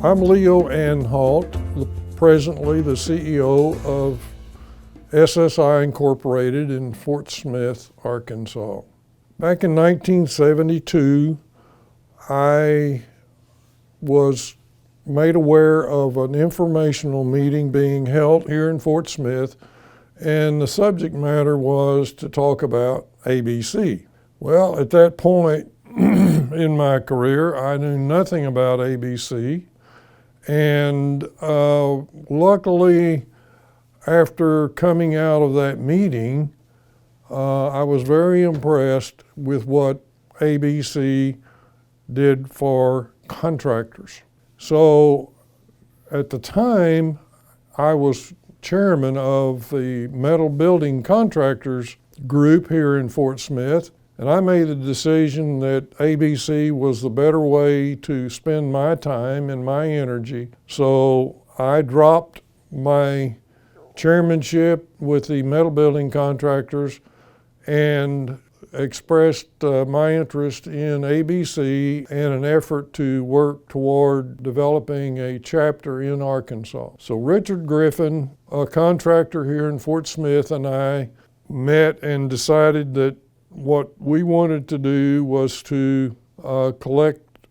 I'm Leo Anhalt, presently the CEO of SSI Incorporated in Fort Smith, Arkansas. Back in 1972, I was made aware of an informational meeting being held here in Fort Smith, and the subject matter was to talk about ABC. Well, at that point in my career, I knew nothing about ABC, and luckily, after coming out of that meeting, I was very impressed with what ABC did for contractors. So at the time, I was chairman of the metal building contractors group here in Fort Smith, and I made the decision that ABC was the better way to spend my time and my energy. So I dropped my chairmanship with the metal building contractors and expressed my interest in ABC and an effort to work toward developing a chapter in Arkansas. So Richard Griffin, a contractor here in Fort Smith, and I met and decided that what we wanted to do was to collect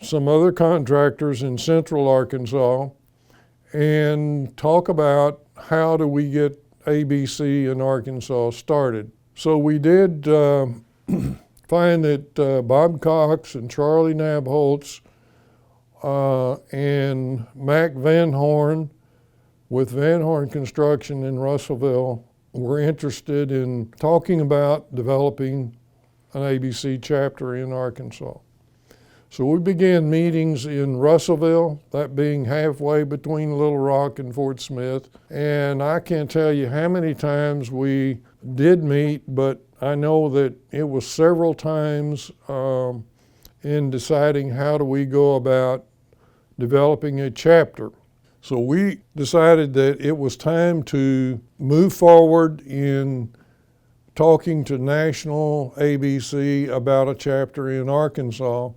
some other contractors in central Arkansas and talk about how do we get ABC in Arkansas started. So we did find that Bob Cox and Charlie Nabholz and Mac Van Horn with Van Horn Construction in Russellville were interested in talking about developing an ABC chapter in Arkansas. So we began meetings in Russellville, that being halfway between Little Rock and Fort Smith. And I can't tell you how many times we did meet, but I know that it was several times in deciding how do we go about developing a chapter. So we decided that it was time to move forward in talking to National ABC about a chapter in Arkansas,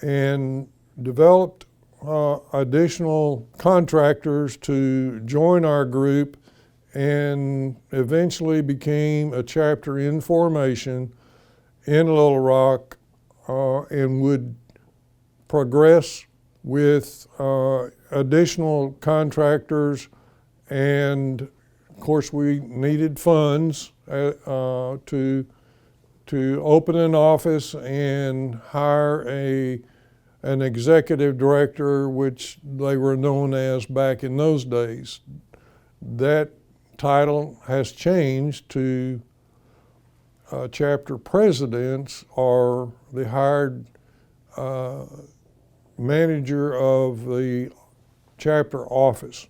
and developed additional contractors to join our group, and eventually became a chapter in formation in Little Rock, and would progress with additional contractors. And of course we needed funds to open an office and hire an executive director, which they were known as back in those days. That title has changed to chapter presidents, or the hired manager of the chapter office.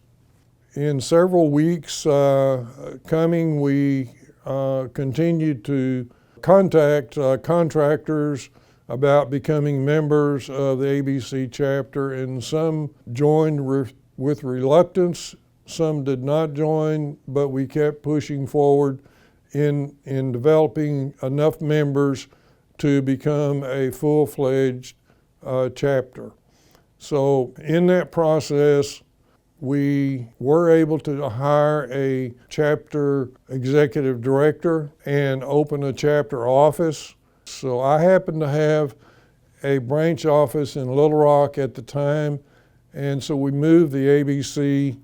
In several weeks coming, we continued to contact contractors about becoming members of the ABC chapter, and some joined with reluctance, some did not join, but we kept pushing forward in developing enough members to become a full-fledged chapter. So in that process, we were able to hire a chapter executive director and open a chapter office. So I happened to have a branch office in Little Rock at the time, and so we moved the ABC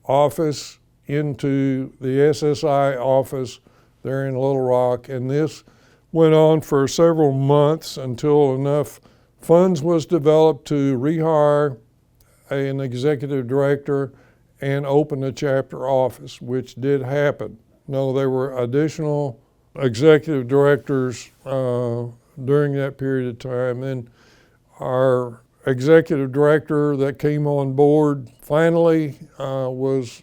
office into the SSI office there in Little Rock, and this went on for several months until enough funds was developed to rehire an executive director and open a chapter office, which did happen. No, there were additional executive directors during that period of time. And our executive director that came on board finally was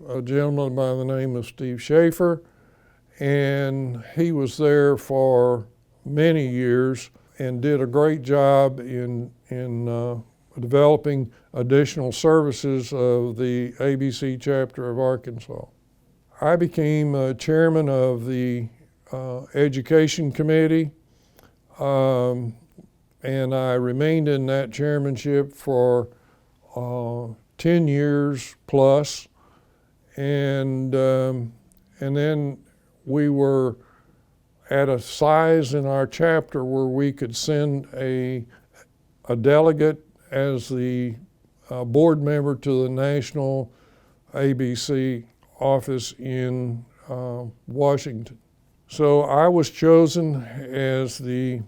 a gentleman by the name of Steve Schaefer, and he was there for many years and did a great job in developing additional services of the ABC chapter of Arkansas. I became chairman of the education committee. and I remained in that chairmanship for 10 years plus, and then we were at a size in our chapter where we could send a delegate as the board member to the national ABC office in Washington. So I was chosen as the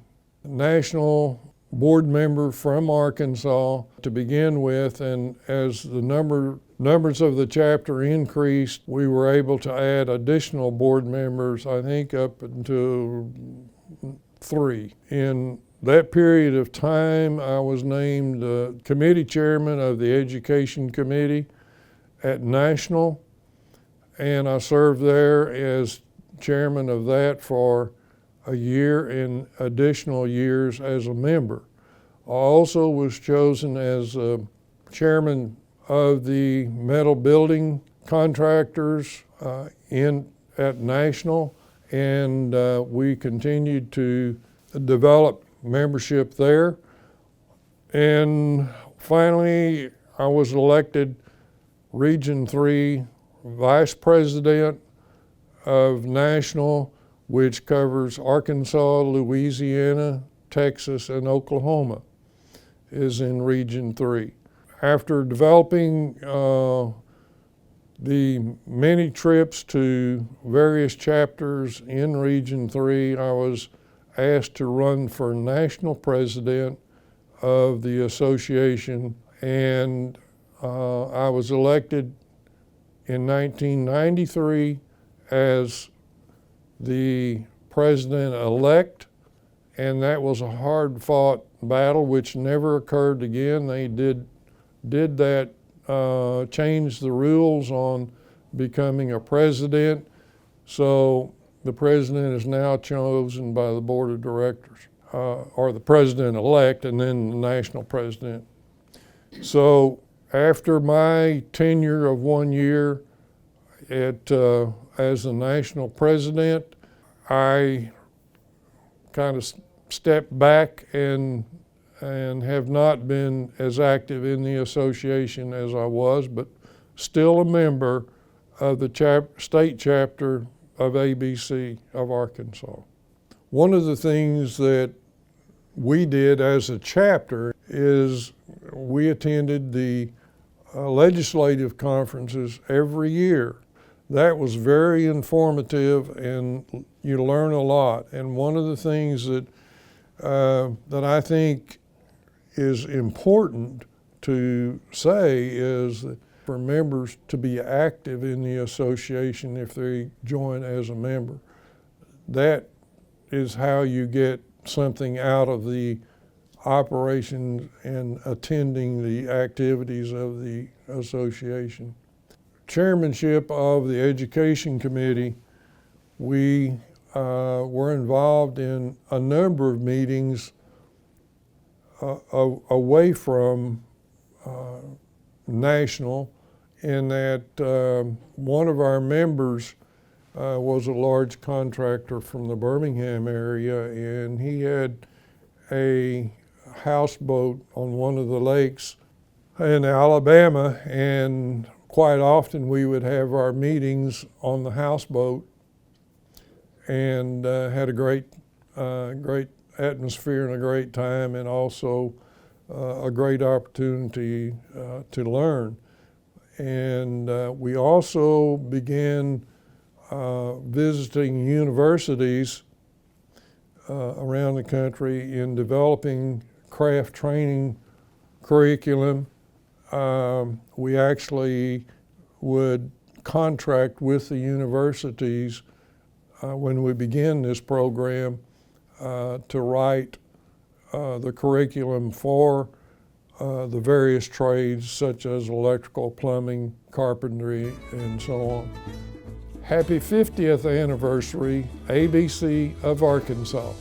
national board member from Arkansas to begin with, and as the numbers of the chapter increased, we were able to add additional board members, I think up until 3. In that period of time, I was named committee chairman of the Education Committee at National, and I served there as chairman of that for a year and additional years as a member. I also was chosen as chairman of the metal building contractors at National, and we continued to develop membership there. And finally, I was elected Region 3 Vice President of National, which covers Arkansas, Louisiana, Texas, and Oklahoma, is in Region 3. After developing the many trips to various chapters in Region 3, I was asked to run for national president of the association, and I was elected in 1993 as the president-elect, and that was a hard-fought battle which never occurred again. They did that, change the rules on becoming a president, so the president is now chosen by the board of directors, or the president-elect, and then the national president. So after my tenure of 1 year as the national president, I kind of stepped back and have not been as active in the association as I was, but still a member of the state chapter of ABC of Arkansas. One of the things that we did as a chapter is we attended the legislative conferences every year. That was very informative, and you learn a lot. And one of the things that I think is important to say is that for members to be active in the association if they join as a member. That is how you get something out of the operations and attending the activities of the association. Chairmanship of the Education Committee, we were involved in a number of meetings away from national, in that one of our members was a large contractor from the Birmingham area, and he had a houseboat on one of the lakes in Alabama, and quite often we would have our meetings on the houseboat, and had a great atmosphere and a great time, and also a great opportunity to learn. And we also began visiting universities around the country in developing craft training curriculum. We actually would contract with the universities when we began this program to write the curriculum for the various trades such as electrical, plumbing, carpentry, and so on. Happy 50th anniversary, ABC of Arkansas.